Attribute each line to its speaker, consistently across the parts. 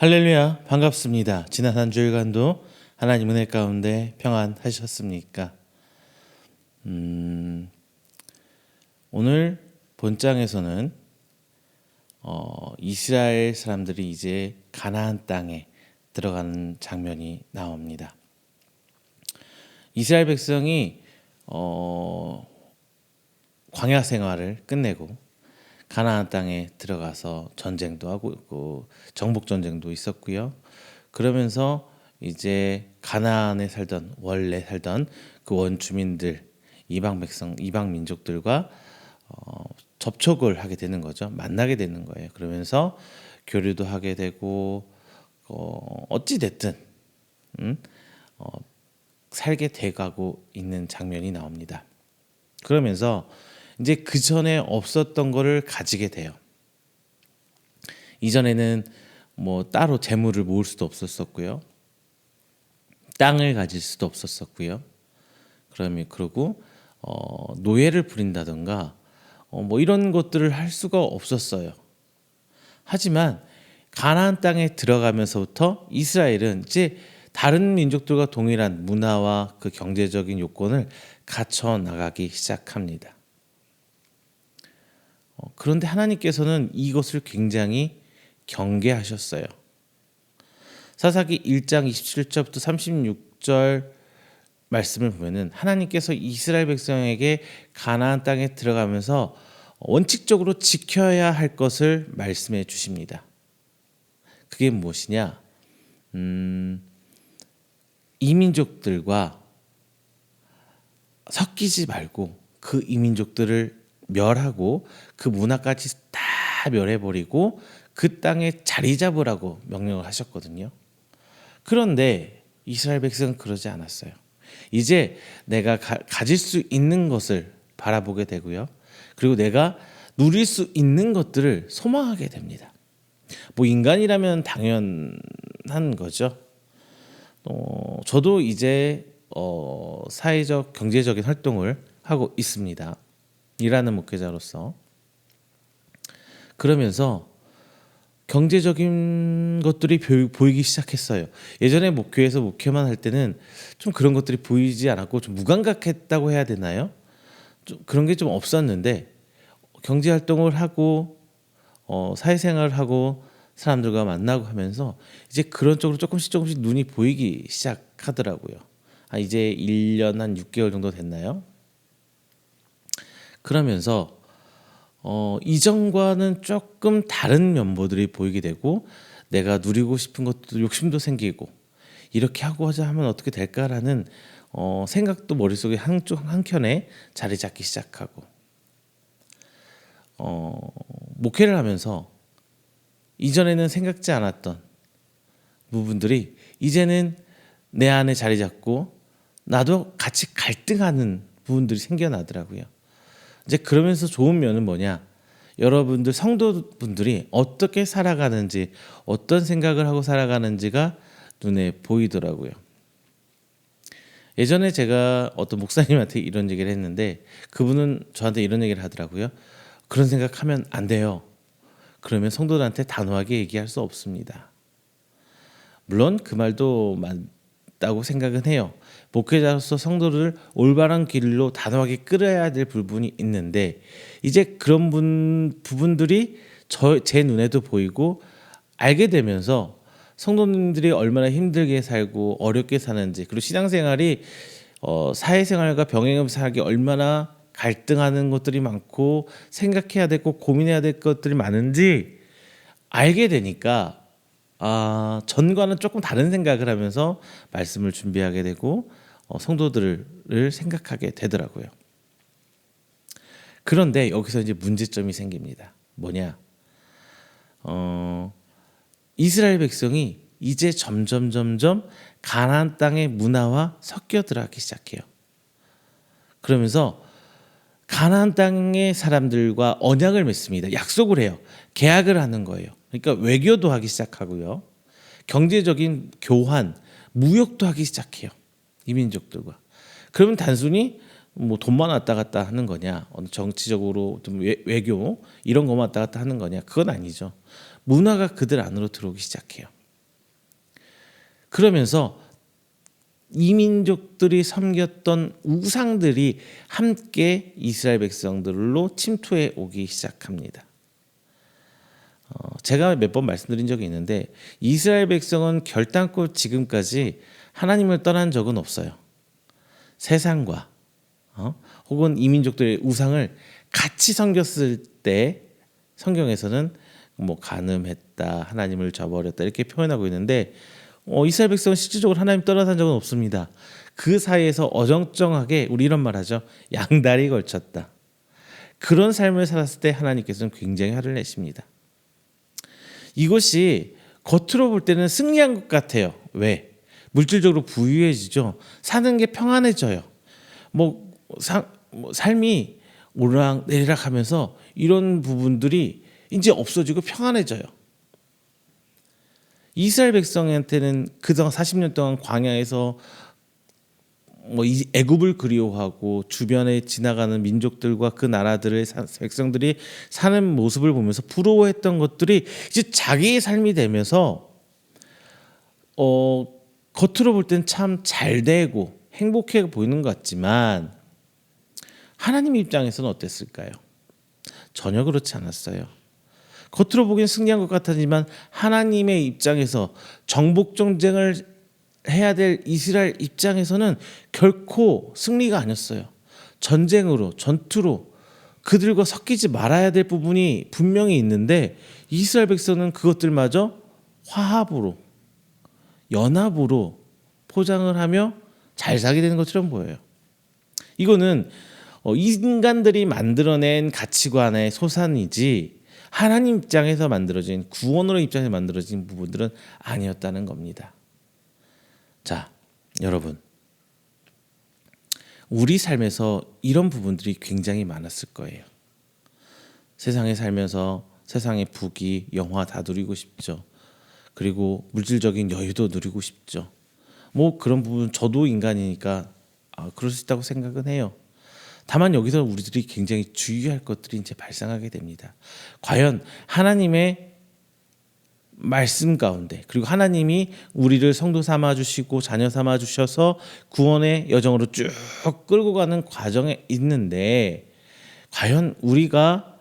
Speaker 1: 할렐루야, 반갑습니다. 지난 한 주일간도 하나님 은혜 가운데 평안하셨습니까? 오늘 본장에서는 이스라엘 사람들이 이제 가나안 땅에 들어가는 장면이 나옵니다. 이스라엘 백성이 광야 생활을 끝내고 가나안 땅에 들어가서 전쟁도 하고 있고 정복 전쟁도 있었고요. 그러면서 이제 가나안에 원래 살던 그 원주민들, 이방 백성, 이방 민족들과 접촉을 하게 되는 거죠. 만나게 되는 거예요. 그러면서 교류도 하게 되고 어찌 됐든 살게 돼가고 있는 장면이 나옵니다. 그러면서 이제 그 전에 없었던 거를 가지게 돼요. 이전에는 뭐 따로 재물을 모을 수도 없었었고요. 땅을 가질 수도 없었었고요. 그리고 노예를 부린다던가 뭐 이런 것들을 할 수가 없었어요. 하지만 가나안 땅에 들어가면서부터 이스라엘은 이제 다른 민족들과 동일한 문화와 그 경제적인 요건을 갖춰 나가기 시작합니다. 그런데 하나님께서는 이것을 굉장히 경계하셨어요. 사사기 1장 27절부터 36절 말씀을 보면은 하나님께서 이스라엘 백성에게 가나안 땅에 들어가면서 원칙적으로 지켜야 할 것을 말씀해 주십니다. 그게 무엇이냐? 이민족들과 섞이지 말고 그 이민족들을 멸하고 그 문화까지 다 멸해버리고 그 땅에 자리 잡으라고 명령을 하셨거든요. 그런데 이스라엘 백성은 그러지 않았어요. 이제 내가 가질 수 있는 것을 바라보게 되고요. 그리고 내가 누릴 수 있는 것들을 소망하게 됩니다. 뭐 인간이라면 당연한 거죠. 저도 이제 사회적 경제적인 활동을 하고 있습니다. 일하는 목회자로서. 그러면서 경제적인 것들이 보이기 시작했어요. 예전에 교회에서 목회만 할 때는 좀 그런 것들이 보이지 않았고 좀 무감각했다고 해야 되나요? 좀 그런 게 좀 없었는데 경제 활동을 하고 사회생활을 하고 사람들과 만나고 하면서 이제 그런 쪽으로 조금씩 눈이 보이기 시작하더라고요. 이제 1년 한 6개월 정도 됐나요? 그러면서 이전과는 조금 다른 면모들이 보이게 되고 내가 누리고 싶은 것도 욕심도 생기고 이렇게 하고자 하면 어떻게 될까라는 생각도 머릿속에 한켠에 자리 잡기 시작하고 목회를 하면서 이전에는 생각지 않았던 부분들이 이제는 내 안에 자리 잡고 나도 같이 갈등하는 부분들이 생겨나더라고요. 이제 그러면서 좋은 면은 뭐냐? 여러분들 성도분들이 어떻게 살아가는지, 어떤 생각을 하고 살아가는지가 눈에 보이더라고요. 예전에 제가 어떤 목사님한테 이런 얘기를 했는데 그분은 저한테 이런 얘기를 하더라고요. 그런 생각하면 안 돼요. 그러면 성도들한테 단호하게 얘기할 수 없습니다. 물론 그 말도 맞다고 생각은 해요. 목회자로서 성도를 올바른 길로 단호하게 끌어야 될 부분이 있는데 이제 그런 부분들이 제 눈에도 보이고 알게 되면서 성도님들이 얼마나 힘들게 살고 어렵게 사는지 그리고 신앙생활이 사회생활과 병행하면서 살기 얼마나 갈등하는 것들이 많고 생각해야 되고 고민해야 될 것들이 많은지 알게 되니까 전과는 조금 다른 생각을 하면서 말씀을 준비하게 되고 성도들을 생각하게 되더라고요. 그런데 여기서 이제 문제점이 생깁니다. 뭐냐? 이스라엘 백성이 이제 점점 가나안 땅의 문화와 섞여 들어가기 시작해요. 그러면서 가나안 땅의 사람들과 언약을 맺습니다. 약속을 해요. 계약을 하는 거예요. 그러니까 외교도 하기 시작하고요. 경제적인 교환, 무역도 하기 시작해요. 이민족들과. 그러면 단순히 뭐 돈만 왔다 갔다 하는 거냐, 정치적으로 좀 외교 이런 것만 왔다 갔다 하는 거냐, 그건 아니죠. 문화가 그들 안으로 들어오기 시작해요. 그러면서 이민족들이 섬겼던 우상들이 함께 이스라엘 백성들로 침투해 오기 시작합니다. 제가 몇 번 말씀드린 적이 있는데 이스라엘 백성은 결단코 지금까지 하나님을 떠난 적은 없어요. 세상과 혹은 이민족들의 우상을 같이 섬겼을 때 성경에서는 뭐 간음했다, 하나님을 저버렸다 이렇게 표현하고 있는데 이스라엘 백성은 실질적으로 하나님 떠나간 적은 없습니다. 그 사이에서 어정쩡하게 우리 이런 말 하죠. 양다리 걸쳤다. 그런 삶을 살았을 때 하나님께서는 굉장히 화를 내십니다. 이것이 겉으로 볼 때는 승리한 것 같아요. 왜? 물질적으로 부유해지죠. 사는 게 평안해져요. 삶이 오르락 내리락 하면서 이런 부분들이 이제 없어지고 평안해져요. 이스라엘 백성한테는 그동안 40년 동안 광야에서 애굽을 그리워하고 주변에 지나가는 민족들과 그 나라들의 백성들이 사는 모습을 보면서 부러워했던 것들이 이제 자기의 삶이 되면서 겉으로 볼 땐 참 잘되고 행복해 보이는 것 같지만 하나님 입장에서는 어땠을까요? 전혀 그렇지 않았어요. 겉으로 보기엔 승리한 것 같았지만 하나님의 입장에서 정복 전쟁을 해야 될 이스라엘 입장에서는 결코 승리가 아니었어요. 전쟁으로, 전투로 그들과 섞이지 말아야 될 부분이 분명히 있는데 이스라엘 백성은 그것들마저 화합으로, 연합으로 포장을 하며 잘 살게 되는 것처럼 보여요. 이거는 인간들이 만들어낸 가치관의 소산이지 하나님 입장에서 만들어진 구원으로 입장에서 만들어진 부분들은 아니었다는 겁니다. 자, 여러분, 우리 삶에서 이런 부분들이 굉장히 많았을 거예요. 세상에 살면서 세상의 부귀, 영화 다 누리고 싶죠. 그리고 물질적인 여유도 누리고 싶죠. 그런 부분 저도 인간이니까 그럴 수 있다고 생각은 해요. 다만 여기서 우리들이 굉장히 주의할 것들이 이제 발생하게 됩니다. 과연 하나님의 말씀 가운데 그리고 하나님이 우리를 성도 삼아 주시고 자녀 삼아 주셔서 구원의 여정으로 쭉 끌고 가는 과정에 있는데 과연 우리가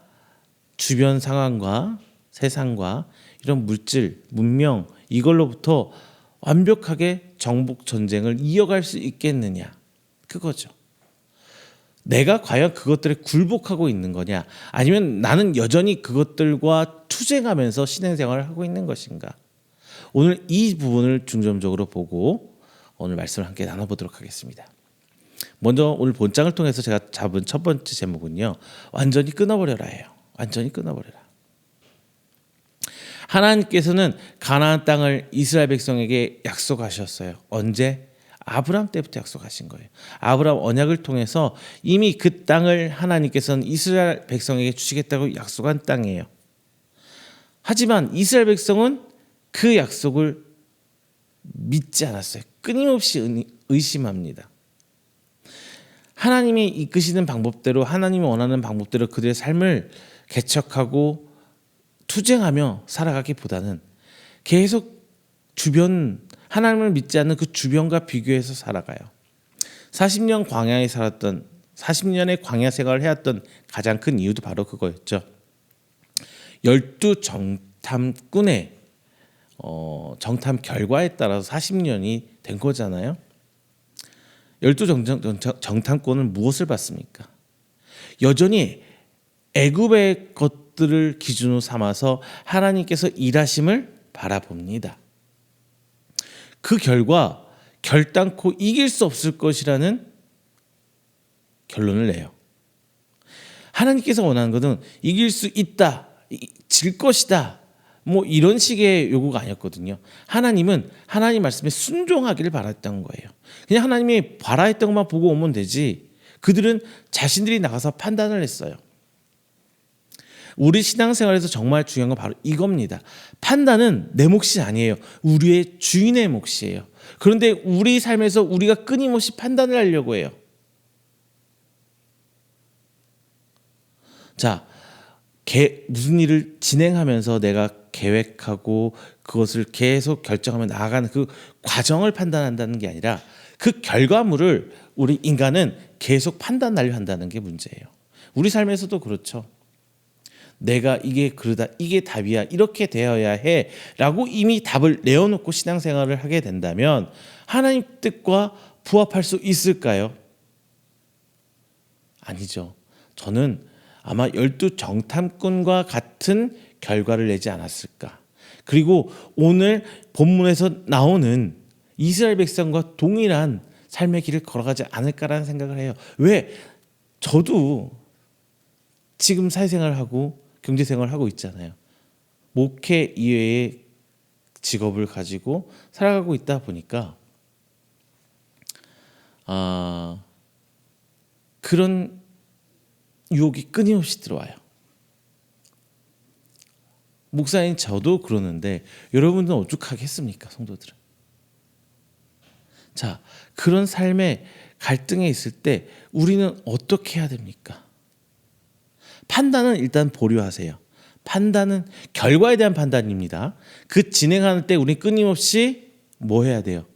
Speaker 1: 주변 상황과 세상과 이런 물질, 문명 이걸로부터 완벽하게 정복 전쟁을 이어갈 수 있겠느냐 그거죠. 내가 과연 그것들에 굴복하고 있는 거냐 아니면 나는 여전히 그것들과 투쟁하면서 신앙생활을 하고 있는 것인가. 오늘 이 부분을 중점적으로 보고 오늘 말씀을 함께 나눠보도록 하겠습니다. 먼저 오늘 본장을 통해서 제가 잡은 첫 번째 제목은요. 완전히 끊어버려라예요. 완전히 끊어버려라. 하나님께서는 가나안 땅을 이스라엘 백성에게 약속하셨어요. 언제? 아브라함 때부터 약속하신 거예요. 아브라함 언약을 통해서 이미 그 땅을 하나님께서는 이스라엘 백성에게 주시겠다고 약속한 땅이에요. 하지만 이스라엘 백성은 그 약속을 믿지 않았어요. 끊임없이 의심합니다. 하나님이 이끄시는 방법대로 하나님이 원하는 방법대로 그들의 삶을 개척하고 투쟁하며 살아가기보다는 계속 주변 하나님을 믿지 않는 그 주변과 비교해서 살아가요. 40년 광야에 살았던 40년의 광야 생활을 해왔던 가장 큰 이유도 바로 그거였죠. 12정탐꾼의 정탐 결과에 따라서 40년이 된 거잖아요. 12정탐꾼은 무엇을 봤습니까? 여전히 애굽의 것들을 기준으로 삼아서 하나님께서 일하심을 바라봅니다. 그 결과 결단코 이길 수 없을 것이라는 결론을 내요. 하나님께서 원하는 것은 이길 수 있다, 질 것이다 이런 식의 요구가 아니었거든요. 하나님은 하나님 말씀에 순종하기를 바랐던 거예요. 그냥 하나님이 바라했던 것만 보고 오면 되지 그들은 자신들이 나가서 판단을 했어요. 우리 신앙생활에서 정말 중요한 건 바로 이겁니다. 판단은 내 몫이 아니에요. 우리의 주인의 몫이에요. 그런데 우리 삶에서 우리가 끊임없이 판단을 하려고 해요. 자, 무슨 일을 진행하면서 내가 계획하고 그것을 계속 결정하며 나아가는 그 과정을 판단한다는 게 아니라 그 결과물을 우리 인간은 계속 판단하려 한다는 게 문제예요. 우리 삶에서도 그렇죠. 내가 이게 그러다, 이게 답이야, 이렇게 되어야 해 라고 이미 답을 내어놓고 신앙생활을 하게 된다면 하나님 뜻과 부합할 수 있을까요? 아니죠. 저는 아마 12 정탐꾼과 같은 결과를 내지 않았을까. 그리고 오늘 본문에서 나오는 이스라엘 백성과 동일한 삶의 길을 걸어가지 않을까라는 생각을 해요. 왜? 저도 지금 사회생활을 하고 경제생활을 하고 있잖아요. 목회 이외의 직업을 가지고 살아가고 있다 보니까 그런 유혹이 끊임없이 들어와요. 목사님 저도 그러는데 여러분들은 오죽하겠습니까, 성도들은? 자, 그런 삶의 갈등에 있을 때 우리는 어떻게 해야 됩니까? 판단은 일단 보류하세요. 판단은 결과에 대한 판단입니다. 그 진행하는 때 우리 끊임없이 뭐 해야 돼요?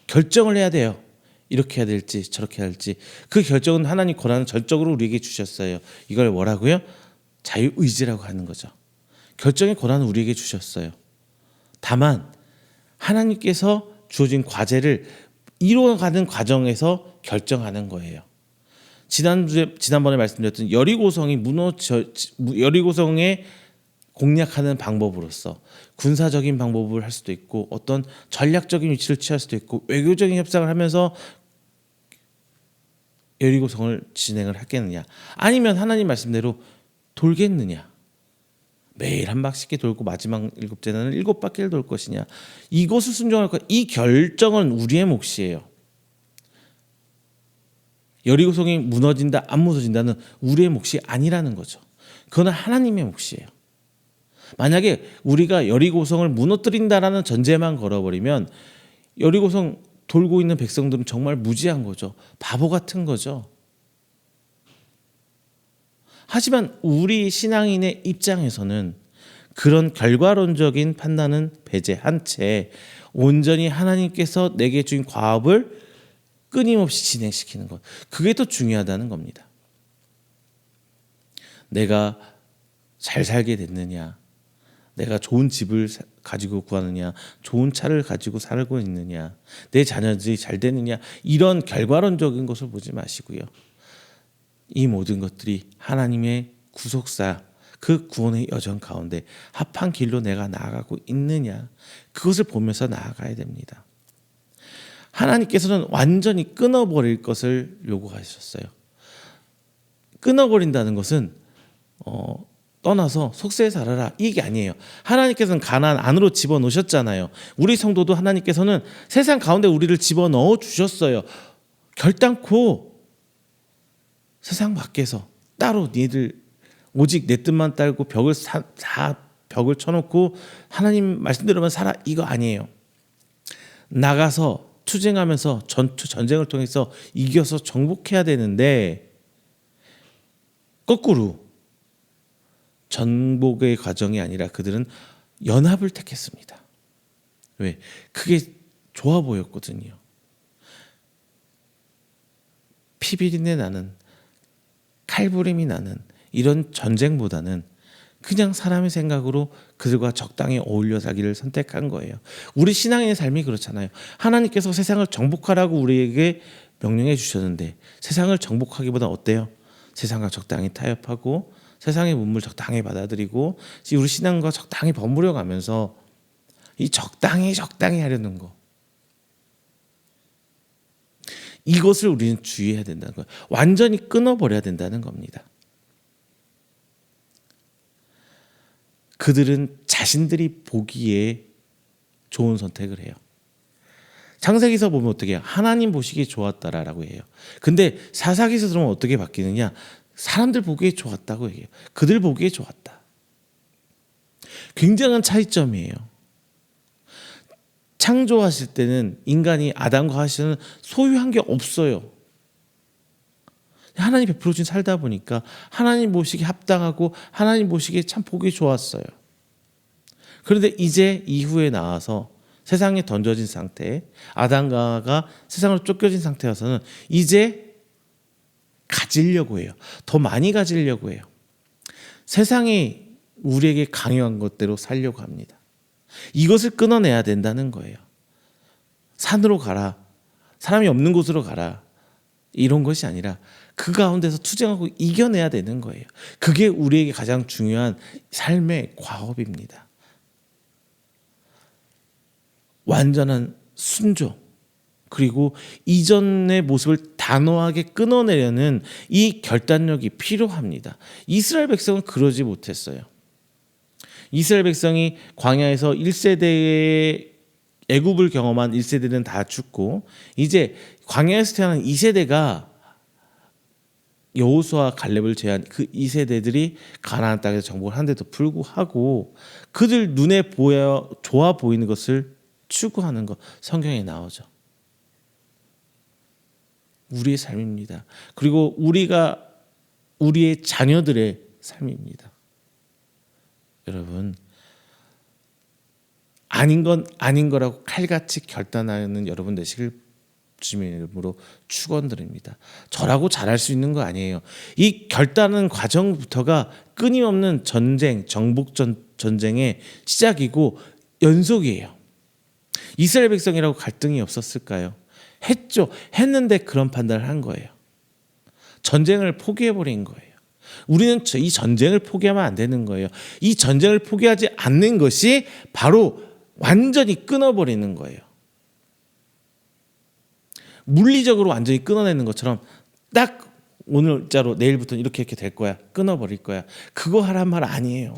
Speaker 1: 결정을 해야 돼요. 이렇게 해야 될지 저렇게 해야 될지. 그 결정은 하나님 권한을 전적으로 우리에게 주셨어요. 이걸 뭐라고요? 자유의지라고 하는 거죠. 결정의 권한을 우리에게 주셨어요. 다만 하나님께서 주어진 과제를 이루어가는 과정에서 결정하는 거예요. 지난번에 말씀드렸던 여리고성에 공략하는 방법으로서 군사적인 방법을 할 수도 있고 어떤 전략적인 위치를 취할 수도 있고 외교적인 협상을 하면서 여리고성을 진행을 하겠느냐, 아니면 하나님 말씀대로 돌겠느냐, 매일 한 바퀴 돌고 마지막 7제는 7바퀴를 돌 것이냐, 이것을 순종할 것, 이 결정은 우리의 몫이에요. 여리고성이 무너진다 안 무너진다는 우리의 몫이 아니라는 거죠. 그건 하나님의 몫이에요. 만약에 우리가 여리고성을 무너뜨린다라는 전제만 걸어버리면 여리고성 돌고 있는 백성들은 정말 무지한 거죠. 바보 같은 거죠. 하지만 우리 신앙인의 입장에서는 그런 결과론적인 판단은 배제한 채 온전히 하나님께서 내게 주신 과업을 끊임없이 진행시키는 것, 그게 더 중요하다는 겁니다. 내가 잘 살게 됐느냐, 내가 좋은 집을 가지고 구하느냐, 좋은 차를 가지고 살고 있느냐, 내 자녀들이 잘 되느냐, 이런 결과론적인 것을 보지 마시고요. 이 모든 것들이 하나님의 구속사, 그 구원의 여정 가운데 합한 길로 내가 나아가고 있느냐, 그것을 보면서 나아가야 됩니다. 하나님께서는 완전히 끊어버릴 것을 요구하셨어요. 끊어버린다는 것은 떠나서 속세에 살아라, 이게 아니에요. 하나님께서는 가나안 안으로 집어넣으셨잖아요. 우리 성도도 하나님께서는 세상 가운데 우리를 집어넣어 주셨어요. 결단코 세상 밖에서 따로 니들 오직 내 뜻만 따르고 벽을 쳐놓고 하나님 말씀대로만 살아, 이거 아니에요. 나가서 투쟁하면서 전쟁을 통해서 이겨서 정복해야 되는데 거꾸로 정복의 과정이 아니라 그들은 연합을 택했습니다. 왜? 그게 좋아 보였거든요. 피비린내 나는, 칼부림이 나는 이런 전쟁보다는 그냥 사람의 생각으로 그들과 적당히 어울려 살기를 선택한 거예요. 우리 신앙인의 삶이 그렇잖아요. 하나님께서 세상을 정복하라고 우리에게 명령해 주셨는데 세상을 정복하기보다 어때요? 세상과 적당히 타협하고 세상의 문물 적당히 받아들이고 우리 신앙과 적당히 버무려 가면서 이 적당히 하려는 거, 이것을 우리는 주의해야 된다는 거예요. 완전히 끊어버려야 된다는 겁니다. 그들은 자신들이 보기에 좋은 선택을 해요. 창세기서 보면 어떻게 해요? 하나님 보시기에 좋았다라고 해요. 근데 사사기서 들으면 어떻게 바뀌느냐? 사람들 보기에 좋았다고 얘기해요. 그들 보기에 좋았다. 굉장한 차이점이에요. 창조하실 때는 인간이 아담과 하와는 소유한 게 없어요. 하나님 베풀어 준 살다 보니까 하나님 보시기에 합당하고 하나님 보시기에 참 보기 좋았어요. 그런데 이제 이후에 나와서 세상에 던져진 상태, 아담과 세상으로 쫓겨진 상태여서는 이제 가지려고 해요. 더 많이 가지려고 해요. 세상이 우리에게 강요한 것대로 살려고 합니다. 이것을 끊어내야 된다는 거예요. 산으로 가라, 사람이 없는 곳으로 가라, 이런 것이 아니라 그 가운데서 투쟁하고 이겨내야 되는 거예요. 그게 우리에게 가장 중요한 삶의 과업입니다. 완전한 순종, 그리고 이전의 모습을 단호하게 끊어내려는 이 결단력이 필요합니다. 이스라엘 백성은 그러지 못했어요. 이스라엘 백성이 광야에서 1세대의 애굽을 경험한 1세대는 다 죽고 이제 광야에서 태어난 2세대가 여호수아 갈렙을 제한 그 2세대들이 가나안 땅에서 정복을 한데도 불구하고 그들 눈에 보여 좋아 보이는 것을 추구하는 것, 성경에 나오죠. 우리의 삶입니다. 그리고 우리의 자녀들의 삶입니다. 여러분, 아닌 건 아닌 거라고 칼같이 결단하는 여러분 되시길 주님의 이름으로 축원드립니다. 저라고 잘할 수 있는 거 아니에요. 이 결단하는 과정부터가 끊임없는 전쟁, 정복 전쟁의 시작이고 연속이에요. 이스라엘 백성이라고 갈등이 없었을까요? 했죠. 했는데 그런 판단을 한 거예요. 전쟁을 포기해버린 거예요. 우리는 이 전쟁을 포기하면 안 되는 거예요. 이 전쟁을 포기하지 않는 것이 바로 완전히 끊어버리는 거예요. 물리적으로 완전히 끊어내는 것처럼 딱 오늘자로 내일부터는 이렇게 될 거야. 끊어버릴 거야. 그거 하란 말 아니에요.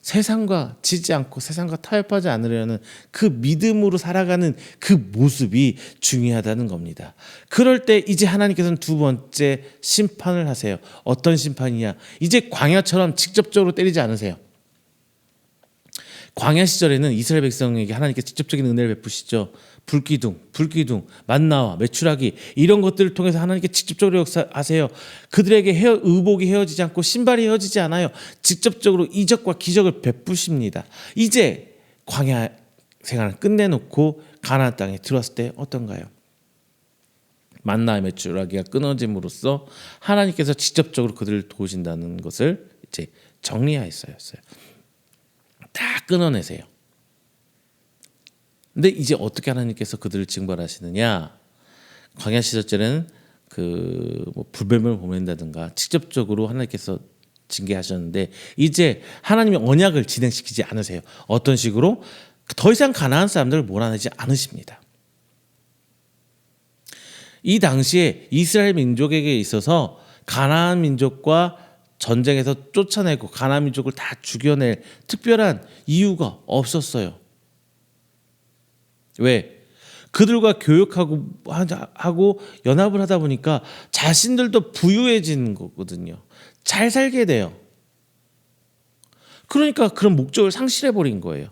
Speaker 1: 세상과 지지 않고 세상과 타협하지 않으려는 그 믿음으로 살아가는 그 모습이 중요하다는 겁니다. 그럴 때 이제 하나님께서는 두 번째 심판을 하세요. 어떤 심판이냐? 이제 광야처럼 직접적으로 때리지 않으세요. 광야 시절에는 이스라엘 백성에게 하나님께 직접적인 은혜를 베푸시죠. 불기둥, 만나와 메추라기 이런 것들을 통해서 하나님께 직접적으로 역사하세요. 그들에게 의복이 헤어지지 않고 신발이 헤어지지 않아요. 직접적으로 이적과 기적을 베푸십니다. 이제 광야 생활을 끝내놓고 가나안 땅에 들어왔을 때 어떤가요? 만나와 메추라기가 끊어짐으로써 하나님께서 직접적으로 그들을 도우신다는 것을 이제 정리하였어요. 다 끊어내세요. 근데 이제 어떻게 하나님께서 그들을 징벌하시느냐? 광야 시절에는 불뱀을 보낸다든가 직접적으로 하나님께서 징계하셨는데 이제 하나님의 언약을 진행시키지 않으세요. 어떤 식으로? 더 이상 가나안 사람들을 몰아내지 않으십니다. 이 당시에 이스라엘 민족에게 있어서 가나안 민족과 전쟁에서 쫓아내고 가나안 민족을 다 죽여낼 특별한 이유가 없었어요. 왜? 그들과 교역하고 연합을 하다 보니까 자신들도 부유해지는 거거든요. 잘 살게 돼요. 그러니까 그런 목적을 상실해버린 거예요.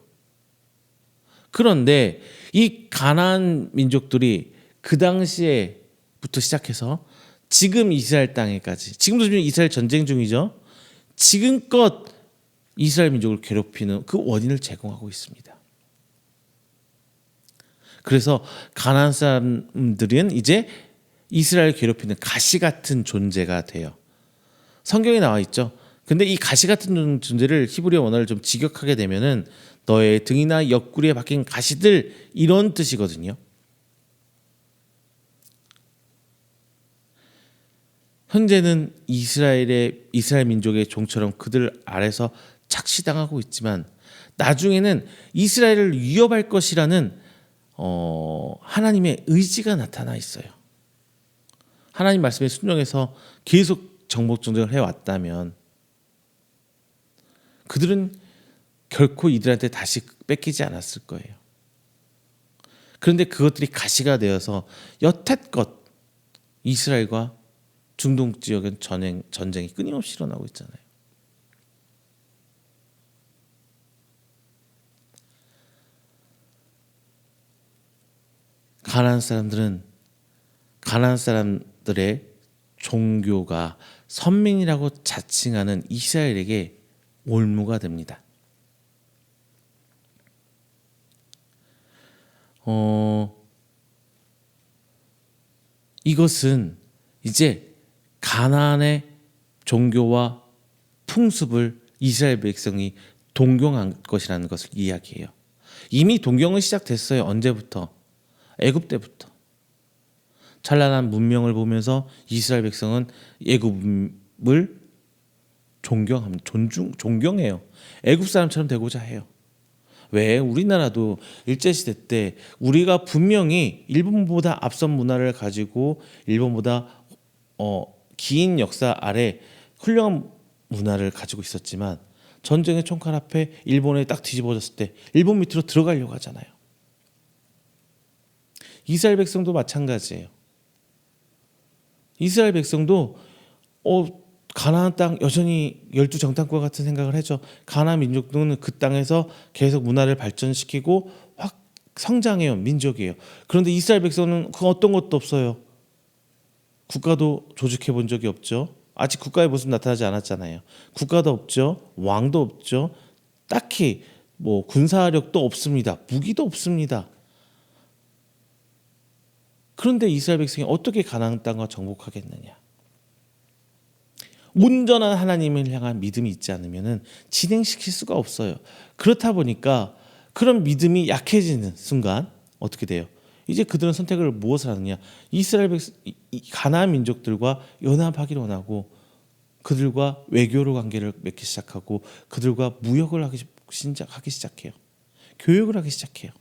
Speaker 1: 그런데 이 가나안 민족들이 그 당시에부터 시작해서 지금 이스라엘 땅에까지, 지금도 이스라엘 전쟁 중이죠. 지금껏 이스라엘 민족을 괴롭히는 그 원인을 제공하고 있습니다. 그래서 가나안 사람들은 이제 이스라엘 괴롭히는 가시 같은 존재가 돼요. 성경에 나와 있죠. 근데 이 가시 같은 존재를 히브리어 원어를 좀 직역하게 되면은 너의 등이나 옆구리에 박힌 가시들 이런 뜻이거든요. 현재는 이스라엘 민족의 종처럼 그들 아래서 착시당하고 있지만 나중에는 이스라엘을 위협할 것이라는 하나님의 의지가 나타나 있어요. 하나님 말씀에 순종해서 계속 정복 전쟁을 해왔다면 그들은 결코 이들한테 다시 뺏기지 않았을 거예요. 그런데 그것들이 가시가 되어서 여태껏 이스라엘과 중동 지역은 전쟁이 끊임없이 일어나고 있잖아요. 가나안 사람들의 종교가 선민이라고 자칭하는 이스라엘에게 올무가 됩니다. 이것은 이제 가나안의 종교와 풍습을 이스라엘 백성이 동경한 것이라는 것을 이야기해요. 이미 동경은 시작됐어요. 언제부터? 애굽 때부터. 찬란한 문명을 보면서 이스라엘 백성은 애굽을 존경해요. 애굽 사람처럼 되고자 해요. 왜? 우리나라도 일제시대 때 우리가 분명히 일본보다 앞선 문화를 가지고 일본보다 긴 역사 아래 훌륭한 문화를 가지고 있었지만 전쟁의 총칼 앞에 일본에 딱 뒤집어졌을 때 일본 밑으로 들어가려고 하잖아요. 이스라엘 백성도 마찬가지예요. 이스라엘 백성도 가나안 땅 여전히 열두 정탐과 같은 생각을 하죠. 가나안 민족들은 그 땅에서 계속 문화를 발전시키고 확 성장해요. 민족이에요. 그런데 이스라엘 백성은 그 어떤 것도 없어요. 국가도 조직해 본 적이 없죠. 아직 국가의 모습 나타나지 않았잖아요. 국가도 없죠. 왕도 없죠. 딱히 뭐 군사력도 없습니다. 무기도 없습니다. 그런데 이스라엘 백성이 어떻게 가나안 땅과 정복하겠느냐? 온전한 하나님을 향한 믿음이 있지 않으면 진행시킬 수가 없어요. 그렇다 보니까 그런 믿음이 약해지는 순간 어떻게 돼요? 이제 그들은 선택을 무엇을 하느냐? 이스라엘 백성, 가나안 민족들과 연합하기를 원하고 그들과 외교로 관계를 맺기 시작하고 그들과 무역을 하기 시작해요. 교역을 하기 시작해요.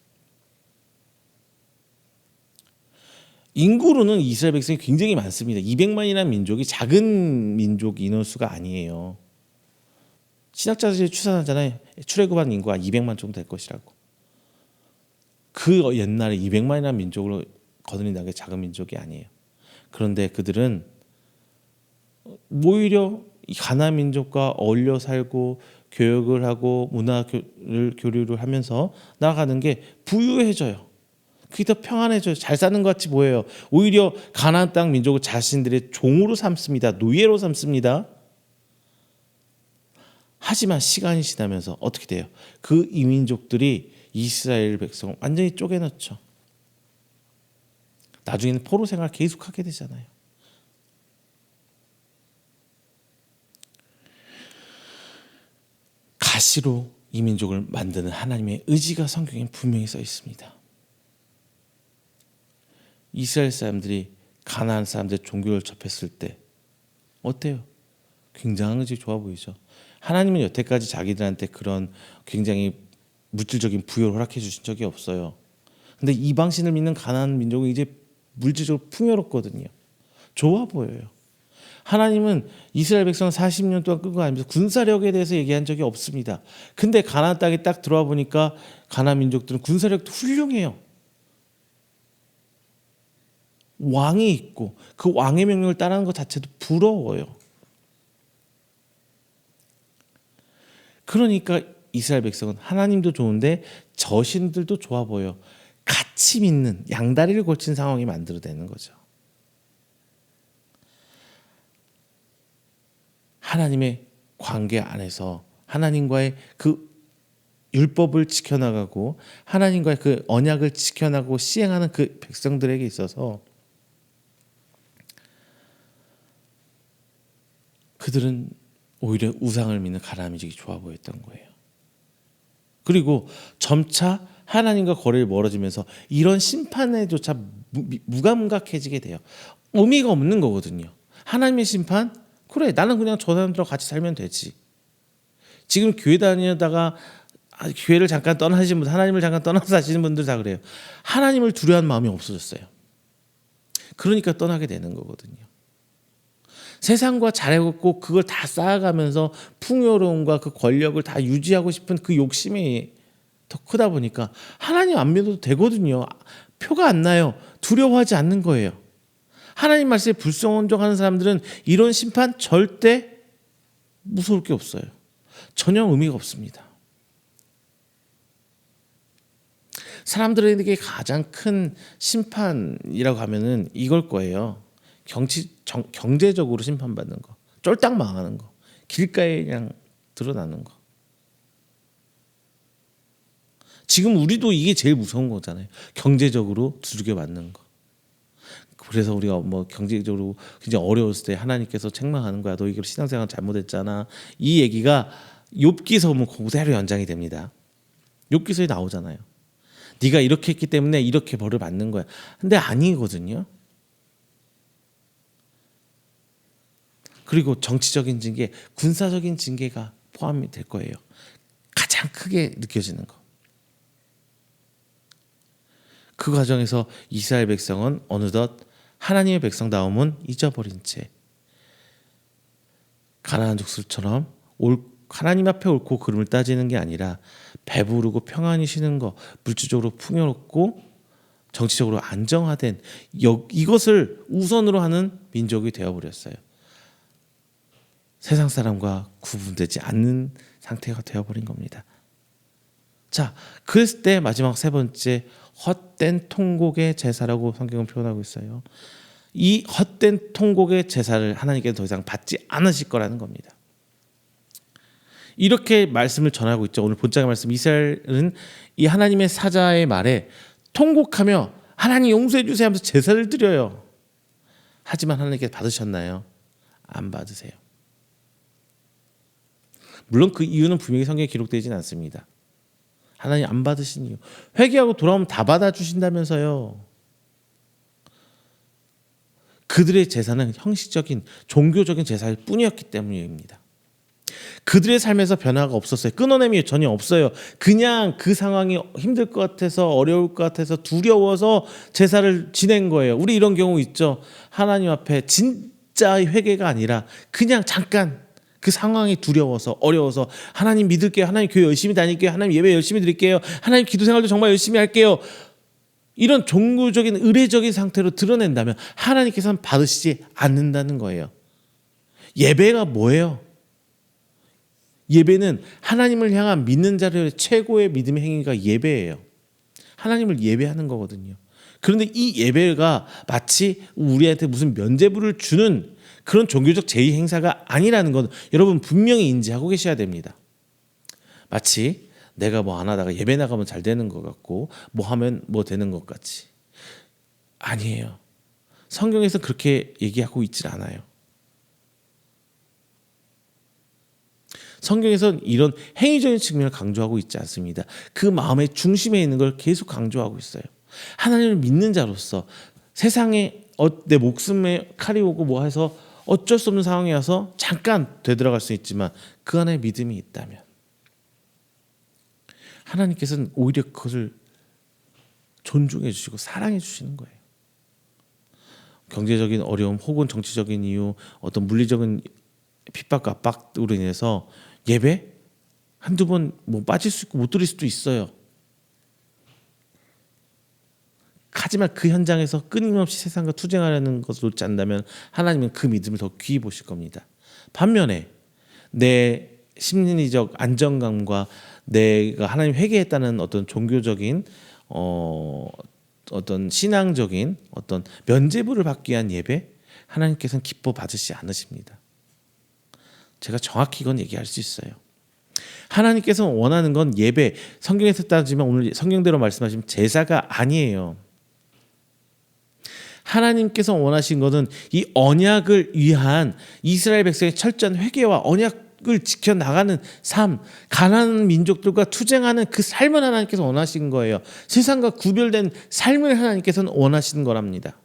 Speaker 1: 인구로는 이스라엘 백성이 굉장히 많습니다. 200만이라는 민족이 작은 민족 인원수가 아니에요. 신학자들이 추산하잖아요. 출애굽한 인구가 200만 정도 될 것이라고. 그 옛날에 200만이라는 민족으로 거느린다는 게 작은 민족이 아니에요. 그런데 그들은 오히려 가나안 민족과 어울려 살고 교역을 하고 문화를 교류를 하면서 나아가는 게 부유해져요. 그게 더 평안해져요. 잘 사는 것 같이 보여요. 오히려 가나안 땅 민족을 자신들의 종으로 삼습니다. 노예로 삼습니다. 하지만 시간이 지나면서 어떻게 돼요? 그 이민족들이 이스라엘 백성을 완전히 쪼개놓죠. 나중에는 포로 생활 계속하게 되잖아요. 가시로 이 민족을 만드는 하나님의 의지가 성경에 분명히 써 있습니다. 이스라엘 사람들이 가나안 사람들의 종교를 접했을 때 어때요? 굉장한 것이 좋아 보이죠. 하나님은 여태까지 자기들한테 그런 굉장히 물질적인 부여를 허락해 주신 적이 없어요. 근데 이방신을 믿는 가나안 민족은 이제 물질적으로 풍요롭거든요. 좋아 보여요. 하나님은 이스라엘 백성 40년 동안 끌고 가면서 군사력에 대해서 얘기한 적이 없습니다. 근데 가나안 땅에 딱 들어와 보니까 가나안 민족들은 군사력도 훌륭해요. 왕이 있고 그 왕의 명령을 따르는 것 자체도 부러워요. 그러니까 이스라엘 백성은 하나님도 좋은데 저신들도 좋아 보여. 같이 믿는 양다리를 걸친 상황이 만들어내는 거죠. 하나님의 관계 안에서 하나님과의 그 율법을 지켜나가고 하나님과의 그 언약을 지켜나가고 시행하는 그 백성들에게 있어서 그들은 오히려 우상을 믿는 가나안 민족이 좋아 보였던 거예요. 그리고 점차 하나님과 거리를 멀어지면서 이런 심판에조차 무감각해지게 돼요. 의미가 없는 거거든요. 하나님의 심판? 그래, 나는 그냥 저 사람들하고 같이 살면 되지. 지금 교회 다니다가 교회를 잠깐 떠나시는 분, 하나님을 잠깐 떠나서 사시는 분들 다 그래요. 하나님을 두려워하는 마음이 없어졌어요. 그러니까 떠나게 되는 거거든요. 세상과 잘해갖고 그걸 다 쌓아가면서 풍요로움과 그 권력을 다 유지하고 싶은 그 욕심이 더 크다 보니까 하나님 안 믿어도 되거든요. 표가 안 나요. 두려워하지 않는 거예요. 하나님 말씀에 불순종하는 사람들은 이런 심판 절대 무서울 게 없어요. 전혀 의미가 없습니다. 사람들에게 가장 큰 심판이라고 하면은 이걸 거예요. 경제적으로 심판받는 거, 쫄딱 망하는 거, 길가에 그냥 드러나는 거. 지금 우리도 이게 제일 무서운 거잖아요. 경제적으로 두들겨 맞는 거. 그래서 우리가 뭐 경제적으로 굉장히 어려웠을 때 하나님께서 책망하는 거야. 너 이거 신앙생활 잘못했잖아. 이 얘기가 욥기서 보면 그대로 연장이 됩니다. 욥기서에 나오잖아요. 네가 이렇게 했기 때문에 이렇게 벌을 받는 거야. 근데 아니거든요. 그리고 정치적인 징계, 군사적인 징계가 포함이 될 거예요. 가장 크게 느껴지는 거. 그 과정에서 이스라엘 백성은 어느덧 하나님의 백성다움은 잊어버린 채 가나안 족속처럼 하나님 앞에 옳고 그름을 따지는 게 아니라 배부르고 평안히 쉬는 거, 물질적으로 풍요롭고 정치적으로 안정화된 이것을 우선으로 하는 민족이 되어버렸어요. 세상 사람과 구분되지 않는 상태가 되어버린 겁니다. 자, 그랬을 때 마지막 세 번째 헛된 통곡의 제사라고 성경은 표현하고 있어요. 이 헛된 통곡의 제사를 하나님께서 더 이상 받지 않으실 거라는 겁니다. 이렇게 말씀을 전하고 있죠. 오늘 본장의 말씀, 이스라엘은 이 하나님의 사자의 말에 통곡하며 하나님 용서해 주세요 하면서 제사를 드려요. 하지만 하나님께서 받으셨나요? 안 받으세요. 물론 그 이유는 분명히 성경에 기록되지는 않습니다. 하나님 안 받으신 이유, 회개하고 돌아오면 다 받아주신다면서요. 그들의 제사는 형식적인 종교적인 제사일 뿐이었기 때문입니다. 그들의 삶에서 변화가 없었어요. 끊어냄이 전혀 없어요. 그냥 그 상황이 힘들 것 같아서, 어려울 것 같아서, 두려워서 제사를 지낸 거예요. 우리 이런 경우 있죠. 하나님 앞에 진짜 회개가 아니라 그냥 잠깐 그 상황이 두려워서, 어려워서 하나님 믿을게요, 하나님 교회 열심히 다닐게요, 하나님 예배 열심히 드릴게요, 하나님 기도 생활도 정말 열심히 할게요, 이런 종교적인 의례적인 상태로 드러낸다면 하나님께서는 받으시지 않는다는 거예요. 예배가 뭐예요? 예배는 하나님을 향한 믿는 자들의 최고의 믿음의 행위가 예배예요. 하나님을 예배하는 거거든요. 그런데 이 예배가 마치 우리한테 무슨 면죄부를 주는 그런 종교적 제의 행사가 아니라는 건 여러분 분명히 인지하고 계셔야 됩니다. 마치 내가 뭐 안 하다가 예배 나가면 잘 되는 것 같고 뭐 하면 뭐 되는 것 같이. 아니에요. 성경에서 그렇게 얘기하고 있질 않아요. 성경에서는 이런 행위적인 측면을 강조하고 있지 않습니다. 그 마음의 중심에 있는 걸 계속 강조하고 있어요. 하나님을 믿는 자로서 세상에 내 목숨에 칼이 오고 뭐 해서 어쩔 수 없는 상황에 와서 잠깐 되돌아갈 수 있지만 그 안에 믿음이 있다면 하나님께서는 오히려 그것을 존중해 주시고 사랑해 주시는 거예요. 경제적인 어려움 혹은 정치적인 이유, 어떤 물리적인 핍박과 압박으로 인해서 예배 한두 번 뭐 빠질 수 있고 못 드릴 수도 있어요. 하지만 그 현장에서 끊임없이 세상과 투쟁하려는 것을 놓지 않는다면 하나님은 그 믿음을 더 귀히 보실 겁니다. 반면에 내 심리적 안정감과 내가 하나님 회개했다는 어떤 종교적인 어떤 신앙적인 어떤 면죄부를 받기 위한 예배, 하나님께서는 기뻐 받으시지 않으십니다. 제가 정확히 이건 얘기할 수 있어요. 하나님께서 원하는 건 예배, 성경에서 따지면 오늘 성경대로 말씀하시면 제사가 아니에요. 하나님께서 원하신 것은 이 언약을 위한 이스라엘 백성의 철저한 회개와 언약을 지켜나가는 삶, 가난한 민족들과 투쟁하는 그 삶을 하나님께서 원하신 거예요. 세상과 구별된 삶을 하나님께서는 원하시는 거랍니다.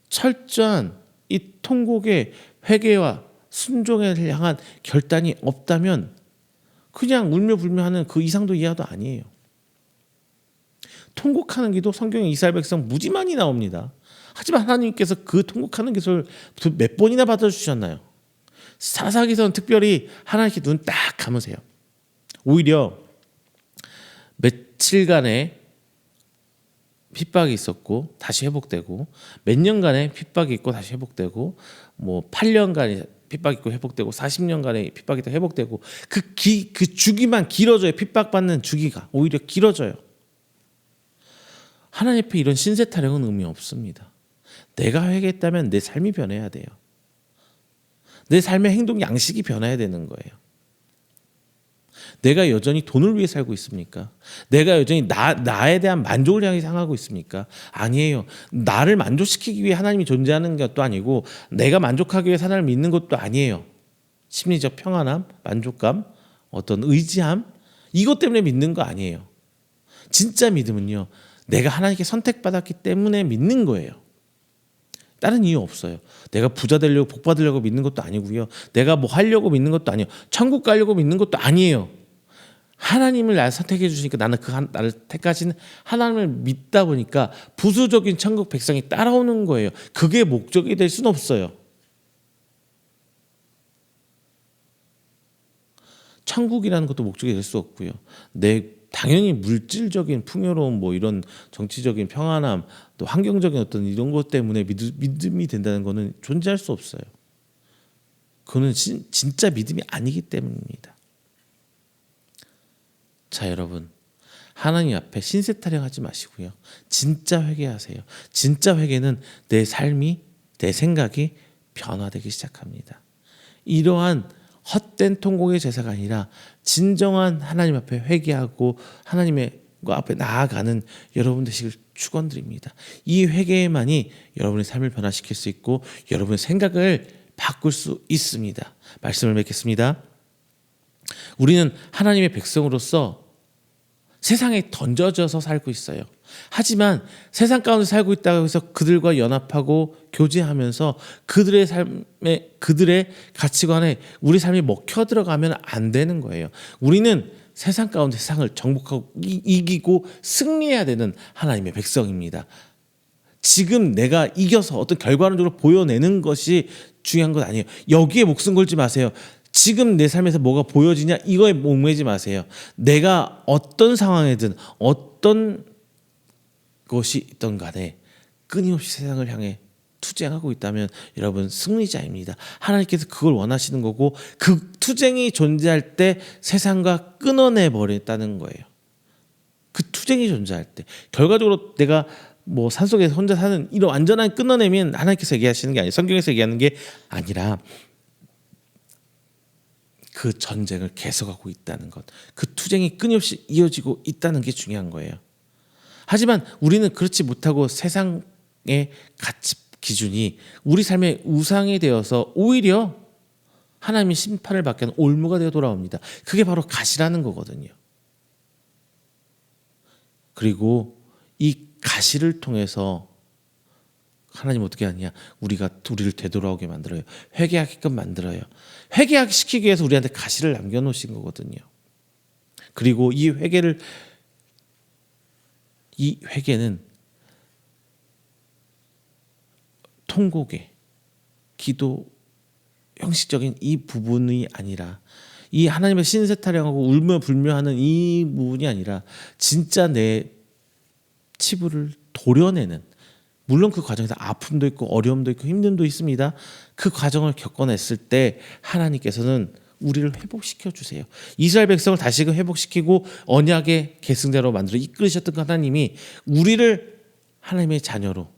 Speaker 1: 철저한 이 통곡의 회개와 순종을 향한 결단이 없다면 그냥 울며 불며 하는 그 이상도 이하도 아니에요. 통곡하는 기도 성경에 이스라엘 백성 무지 많이 나옵니다. 하지만 하나님께서 그 통곡하는 기도를 몇 번이나 받아주셨나요? 사사기서는 특별히 하나님께 눈 딱 감으세요. 오히려 며칠간의 핍박이 있었고 다시 회복되고 몇 년간의 핍박이 있고 다시 회복되고 뭐 8년간의 핍박이 있고 회복되고 40년간의 핍박이 있고 회복되고 그 주기만 길어져요. 핍박받는 주기가 오히려 길어져요. 하나님 앞에 이런 신세 타령은 의미 없습니다. 내가 회개했다면 내 삶이 변해야 돼요. 내 삶의 행동 양식이 변해야 되는 거예요. 내가 여전히 돈을 위해 살고 있습니까? 내가 여전히 나에 대한 만족을 향해 향하고 있습니까? 아니에요. 나를 만족시키기 위해 하나님이 존재하는 것도 아니고 내가 만족하기 위해 하나님을 믿는 것도 아니에요. 심리적 평안함, 만족감, 어떤 의지함, 이것 때문에 믿는 거 아니에요. 진짜 믿음은요, 내가 하나님께 선택받았기 때문에 믿는 거예요. 다른 이유 없어요. 내가 부자 되려고 복 받으려고 믿는 것도 아니고요. 내가 뭐 하려고 믿는 것도 아니에요. 천국 가려고 믿는 것도 아니에요. 하나님을 나를 선택해 주시니까 나는 나를 택하신 하나님을 믿다 보니까 부수적인 천국 백성이 따라오는 거예요. 그게 목적이 될 수는 없어요. 천국이라는 것도 목적이 될 수 없고요. 당연히 물질적인 풍요로움, 뭐 이런 정치적인 평안함, 또 환경적인 어떤 이런 것 때문에 믿음이 된다는 것은 존재할 수 없어요. 그거는 진짜 믿음이 아니기 때문입니다. 자, 여러분, 하나님 앞에 신세 타령하지 마시고요. 진짜 회개하세요. 진짜 회개는 내 삶이, 내 생각이 변화되기 시작합니다. 이러한 헛된 통곡의 제사가 아니라 진정한 하나님 앞에 회개하고 하나님의 앞에 나아가는 여러분 되시길 축원드립니다. 이 회개만이 여러분의 삶을 변화시킬 수 있고 여러분의 생각을 바꿀 수 있습니다. 말씀을 맺겠습니다. 우리는 하나님의 백성으로서 세상에 던져져서 살고 있어요. 하지만 세상 가운데 살고 있다고 해서 그들과 연합하고 교제하면서 그들의 삶에, 그들의 가치관에 우리 삶이 먹혀 들어가면 안 되는 거예요. 우리는 세상 가운데 세상을 정복하고 이기고 승리해야 되는 하나님의 백성입니다. 지금 내가 이겨서 어떤 결과론적으로 보여내는 것이 중요한 건 아니에요. 여기에 목숨 걸지 마세요. 지금 내 삶에서 뭐가 보여지냐, 이거에 목매지 마세요. 내가 어떤 상황이든 어떤 것이 있던 간에 끊임없이 세상을 향해 투쟁하고 있다면 여러분 승리자입니다. 하나님께서 그걸 원하시는 거고 그 투쟁이 존재할 때 세상과 끊어내 버렸다는 거예요. 그 투쟁이 존재할 때 결과적으로 내가 뭐 산속에서 혼자 사는 이런 완전한 끊어내면 하나님께서 얘기하시는 게 아니에요. 성경에서 얘기하는 게 아니라 그 전쟁을 계속하고 있다는 것, 그 투쟁이 끊임없이 이어지고 있다는 게 중요한 거예요. 하지만 우리는 그렇지 못하고 세상의 가치 기준이 우리 삶의 우상이 되어서 오히려 하나님의 심판을 받게 하는 올무가 되어 돌아옵니다. 그게 바로 가시라는 거거든요. 그리고 이 가시를 통해서 하나님 어떻게 하냐? 우리를 되돌아오게 만들어요. 회개하게끔 만들어요. 회개하게 시키기 위해서 우리한테 가시를 남겨놓으신 거거든요. 그리고 이 회개는 통곡의 기도 형식적인 이 부분이 아니라 이 하나님의 신세 타령하고 울며 불며하는 이 부분이 아니라 진짜 내 치부를 도려내는, 물론 그 과정에서 아픔도 있고 어려움도 있고 힘듦도 있습니다. 그 과정을 겪어냈을 때 하나님께서는 우리를 회복시켜 주세요. 이스라엘 백성을 다시금 회복시키고 언약의 계승자로 만들어 이끌으셨던 그 하나님이 우리를 하나님의 자녀로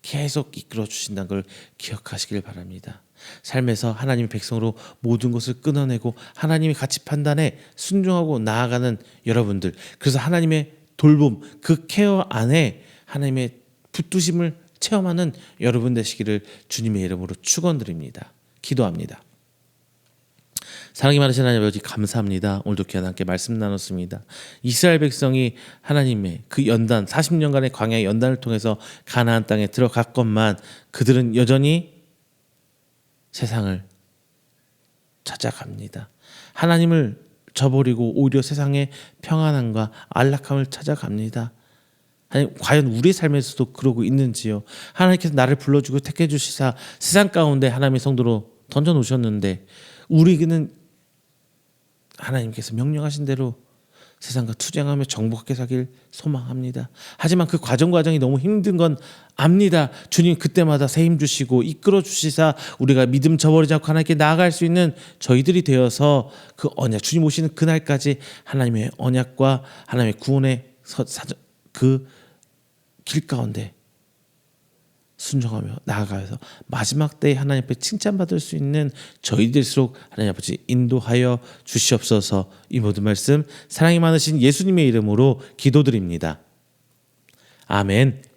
Speaker 1: 계속 이끌어 주신다는 걸 기억하시길 바랍니다. 삶에서 하나님의 백성으로 모든 것을 끊어내고 하나님의 가치 판단에 순종하고 나아가는 여러분들, 그래서 하나님의 돌봄, 그 케어 안에 하나님의 붙드심을 체험하는 여러분 되시기를 주님의 이름으로 축원드립니다. 기도합니다. 사랑이 많으신 하나님 아버지 감사합니다. 오늘도 귀한 함께 말씀 나눴습니다. 이스라엘 백성이 하나님의 그 연단 40년간의 광야의 연단을 통해서 가나안 땅에 들어갔건만 그들은 여전히 세상을 찾아갑니다. 하나님을 저버리고 오히려 세상의 평안함과 안락함을 찾아갑니다. 하나님, 과연 우리의 삶에서도 그러고 있는지요? 하나님께서 나를 불러주고 택해 주시사 세상 가운데 하나님의 성도로 던져놓으셨는데 우리는 하나님께서 명령하신 대로 세상과 투쟁하며 정복하게 살길 소망합니다. 하지만 그 과정이 너무 힘든 건 압니다. 주님 그때마다 새 힘 주시고 이끌어 주시사 우리가 믿음 저버리지 않고 하나님께 나아갈 수 있는 저희들이 되어서 그 언약, 주님 오시는 그날까지 하나님의 언약과 하나님의 구원의 그 길 가운데 순종하며 나아가서 마지막 때에 하나님 앞에 칭찬받을 수 있는 저희들일수록 하나님 아버지 인도하여 주시옵소서. 이 모든 말씀 사랑이 많으신 예수님의 이름으로 기도드립니다. 아멘.